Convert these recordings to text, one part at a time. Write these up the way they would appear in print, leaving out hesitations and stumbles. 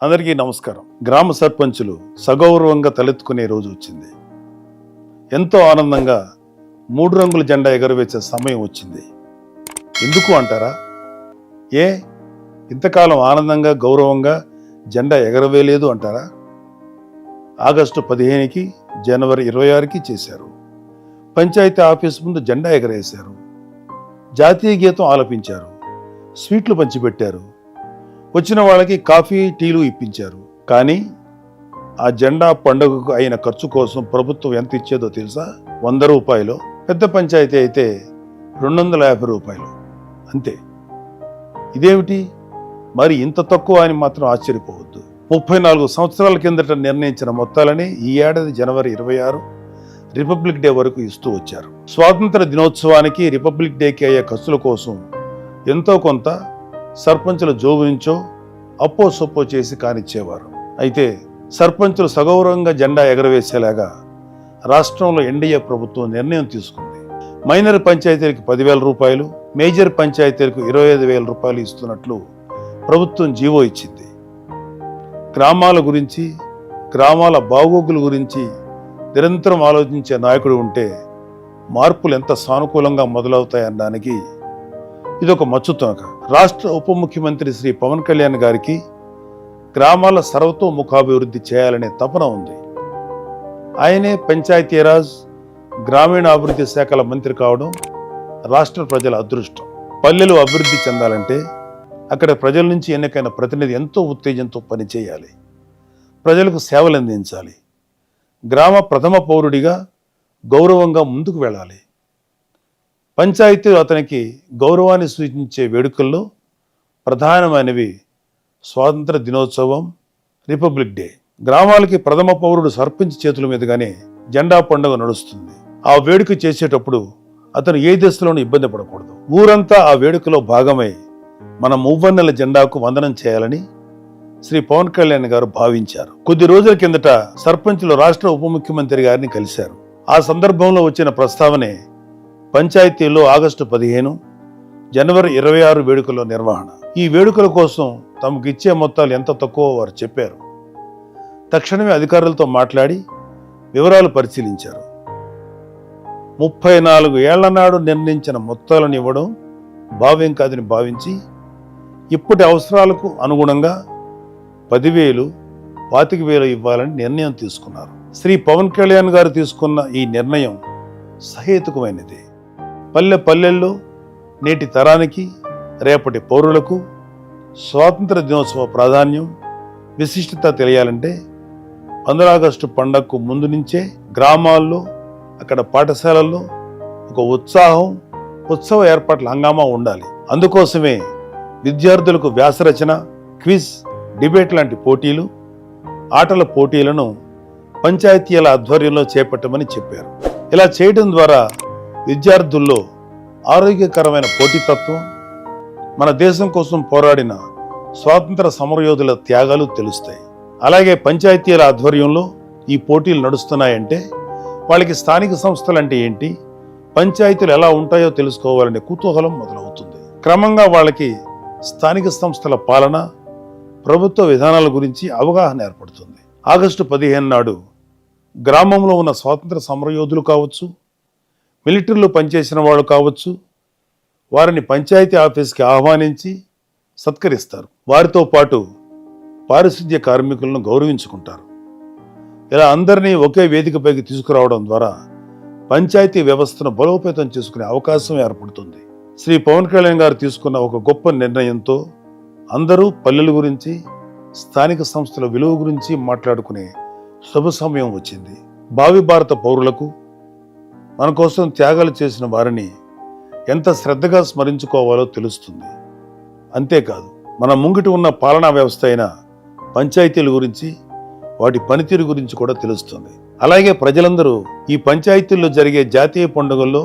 అందరికీ నమస్కారం. గ్రామ సర్పంచులు సగౌరవంగా తలెత్తుకునే రోజు వచ్చింది. ఎంతో ఆనందంగా 3 రంగుల జెండా ఎగరవేసే సమయం వచ్చింది. ఎందుకు అంటారా? ఇంతకాలం ఆనందంగా గౌరవంగా జెండా ఎగరవేయలేదు అంటారా? ఆగస్టు 15కి జనవరి 26కి చేశారు. పంచాయతీ ఆఫీస్ ముందు జెండా ఎగరేశారు. జాతీయ గీతం ఆలపించారు. స్వీట్లు పంచిపెట్టారు. వచ్చిన వాళ్ళకి కాఫీ టీలు ఇప్పించారు. కానీ ఆ జెండా పండుగకు అయిన ఖర్చు కోసం ప్రభుత్వం ఎంత ఇచ్చేదో తెలుసా? 100 రూపాయలు. పెద్ద పంచాయతీ అయితే 250 రూపాయలు అంతే. ఇదేమిటి మరి ఇంత తక్కువ అని మాత్రం ఆశ్చర్యపోవద్దు. 34 సంవత్సరాల కిందట నిర్ణయించిన మొత్తాలని ఈ ఏడాది జనవరి 26 రిపబ్లిక్ డే వరకు ఇస్తూ వచ్చారు. స్వాతంత్ర దినోత్సవానికి రిపబ్లిక్ డేకి అయ్యే ఖర్చుల కోసం ఎంతో కొంత సర్పంచుల జోబు నుంచో అప్పో సొప్పో చేసి కానిచ్చేవారు. అయితే సర్పంచులు సగౌరవంగా జెండా ఎగరవేసేలాగా రాష్ట్రంలో ఎన్డీఏ ప్రభుత్వం నిర్ణయం తీసుకుంది. మైనర్ పంచాయతీలకు 10,000 రూపాయలు, మేజర్ పంచాయతీలకు 25,000 రూపాయలు ఇస్తున్నట్లు ప్రభుత్వం జీవో ఇచ్చింది. గ్రామాల గురించి, గ్రామాల బాగోగుల గురించి నిరంతరం ఆలోచించే నాయకుడు ఉంటే మార్పులు ఎంత సానుకూలంగా మొదలవుతాయనడానికి ఇదొక మచ్చుతునక. రాష్ట్ర ఉప ముఖ్యమంత్రి శ్రీ పవన్ కళ్యాణ్ గారికి గ్రామాల సర్వతోముఖాభివృద్ధి చేయాలనే తపన ఉంది. ఆయనే పంచాయతీరాజ్ గ్రామీణాభివృద్ధి శాఖల మంత్రి కావడం రాష్ట్ర ప్రజల అదృష్టం. పల్లెలు అభివృద్ధి చెందాలంటే అక్కడ ప్రజల నుంచి ఎన్నికైన ప్రతినిధి ఎంతో ఉత్తేజంతో పనిచేయాలి, ప్రజలకు సేవలు అందించాలి, గ్రామ ప్రథమ పౌరుడిగా గౌరవంగా ముందుకు వెళ్ళాలి. పంచాయతీలు అతనికి గౌరవాన్ని సూచించే వేడుకల్లో ప్రధానమైనవి స్వాతంత్ర దినోత్సవం, రిపబ్లిక్ డే. గ్రామాలకి ప్రథమ పౌరుడు సర్పంచ్ చేతుల మీదుగానే జెండా పండుగ నడుస్తుంది. ఆ వేడుక చేసేటప్పుడు అతను ఏ దశలోనూ ఇబ్బంది పడకూడదు. ఊరంతా ఆ వేడుకలో భాగమై మన మువ్వన్నెల జెండాకు వందనం చేయాలని శ్రీ పవన్ కళ్యాణ్ గారు భావించారు. కొద్ది రోజుల కిందట సర్పంచులు రాష్ట్ర ఉప ముఖ్యమంత్రి గారిని కలిశారు. ఆ సందర్భంలో వచ్చిన ప్రస్తావనే పంచాయతీల్లో ఆగస్టు 15, జనవరి 26 వేడుకల నిర్వహణ. ఈ వేడుకల కోసం తమకు ఇచ్చే మొత్తాలు ఎంత తక్కువ వారు చెప్పారు. తక్షణమే అధికారులతో మాట్లాడి వివరాలు పరిశీలించారు. 34 ఏళ్ల నాడు నిర్ణయించిన మొత్తాలను ఇవ్వడం భావ్యం కాదని భావించి ఇప్పటి అవసరాలకు అనుగుణంగా 10,000, 25,000 ఇవ్వాలని నిర్ణయం తీసుకున్నారు. శ్రీ పవన్ కళ్యాణ్ గారు తీసుకున్న ఈ నిర్ణయం సహేతుకమైనది. పల్లెల్లో నేటి తరానికి, రేపటి పౌరులకు స్వాతంత్ర దినోత్సవ ప్రాధాన్యం, విశిష్టత తెలియాలంటే 15 ఆగస్టు పండగకు ముందు నుంచే గ్రామాల్లో, అక్కడ పాఠశాలల్లో ఒక ఉత్సవ ఏర్పాట్ల హంగామా ఉండాలి. అందుకోసమే విద్యార్థులకు వ్యాసరచన, క్విజ్, డిబేట్ లాంటి పోటీలు, ఆటల పోటీలను పంచాయతీల ఆధ్వర్యంలో చేపట్టమని చెప్పారు. ఇలా చేయడం ద్వారా విద్యార్థుల్లో ఆరోగ్యకరమైన పోటీతత్వం, మన దేశం కోసం పోరాడిన స్వాతంత్ర సమరయోధుల త్యాగాలు తెలుస్తాయి. అలాగే పంచాయతీల ఆధ్వర్యంలో ఈ పోటీలు నడుస్తున్నాయంటే వాళ్ళకి స్థానిక సంస్థలు అంటే ఏంటి, పంచాయతీలు ఎలా ఉంటాయో తెలుసుకోవాలనే కుతూహలం మొదలవుతుంది. క్రమంగా వాళ్ళకి స్థానిక సంస్థల పాలన, ప్రభుత్వ విధానాల గురించి అవగాహన ఏర్పడుతుంది. ఆగస్టు 15 నాడు గ్రామంలో ఉన్న స్వాతంత్ర సమరయోధులు కావచ్చు, మిలిటరీలో పనిచేసిన వాళ్ళు కావచ్చు, వారిని పంచాయతీ ఆఫీస్కి ఆహ్వానించి సత్కరిస్తారు. వారితో పాటు పారిశుద్ధ్య కార్మికులను గౌరవించుకుంటారు. ఇలా అందరినీ ఒకే వేదికపైకి తీసుకురావడం ద్వారా పంచాయతీ వ్యవస్థను బలోపేతం చేసుకునే అవకాశం ఏర్పడుతుంది. శ్రీ పవన్ కళ్యాణ్ గారు తీసుకున్న ఒక గొప్ప నిర్ణయంతో అందరూ పల్లెల గురించి, స్థానిక సంస్థల విలువ గురించి మాట్లాడుకునే శుభ సమయం వచ్చింది. భావి భారత పౌరులకు, మన కోసం త్యాగాలు చేసిన వారిని ఎంత శ్రద్ధగా స్మరించుకోవాలో తెలుస్తుంది. అంతేకాదు, మన ముంగిటి ఉన్న పాలనా వ్యవస్థ అయిన పంచాయతీల గురించి, వాటి పనితీరు గురించి కూడా తెలుస్తుంది. అలాగే ప్రజలందరూ ఈ పంచాయతీల్లో జరిగే జాతీయ పండుగల్లో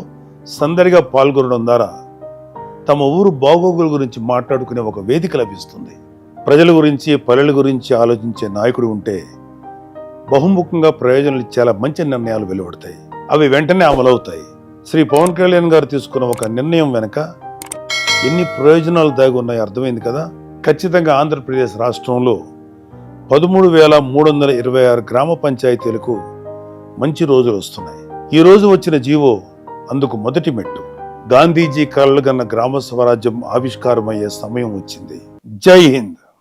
సందడిగా పాల్గొనడం ద్వారా తమ ఊరు బాగోగుల గురించి మాట్లాడుకునే ఒక వేదిక లభిస్తుంది. ప్రజల గురించి, పల్లెల గురించి ఆలోచించే నాయకుడు ఉంటే బహుముఖంగా ప్రయోజనాలు చాలా మంచి నిర్ణయాలు వెలువడతాయి. అవి వెంటనే అమలవుతాయి. శ్రీ పవన్ కళ్యాణ్ గారు తీసుకున్న ఒక నిర్ణయం వెనుక ఎన్ని ప్రయోజనాలు దాగి ఉన్నాయో అర్థమైంది కదా. ఖచ్చితంగా ఆంధ్రప్రదేశ్ రాష్ట్రంలో 13,326 గ్రామ పంచాయతీలకు మంచి రోజులు వస్తున్నాయి. ఈ రోజు వచ్చిన జీవో అందుకు మొదటి మెట్టు. గాంధీజీ కలలుగన్న గ్రామ స్వరాజ్యం ఆవిష్కారమయ్యే సమయం వచ్చింది. జై హింద్.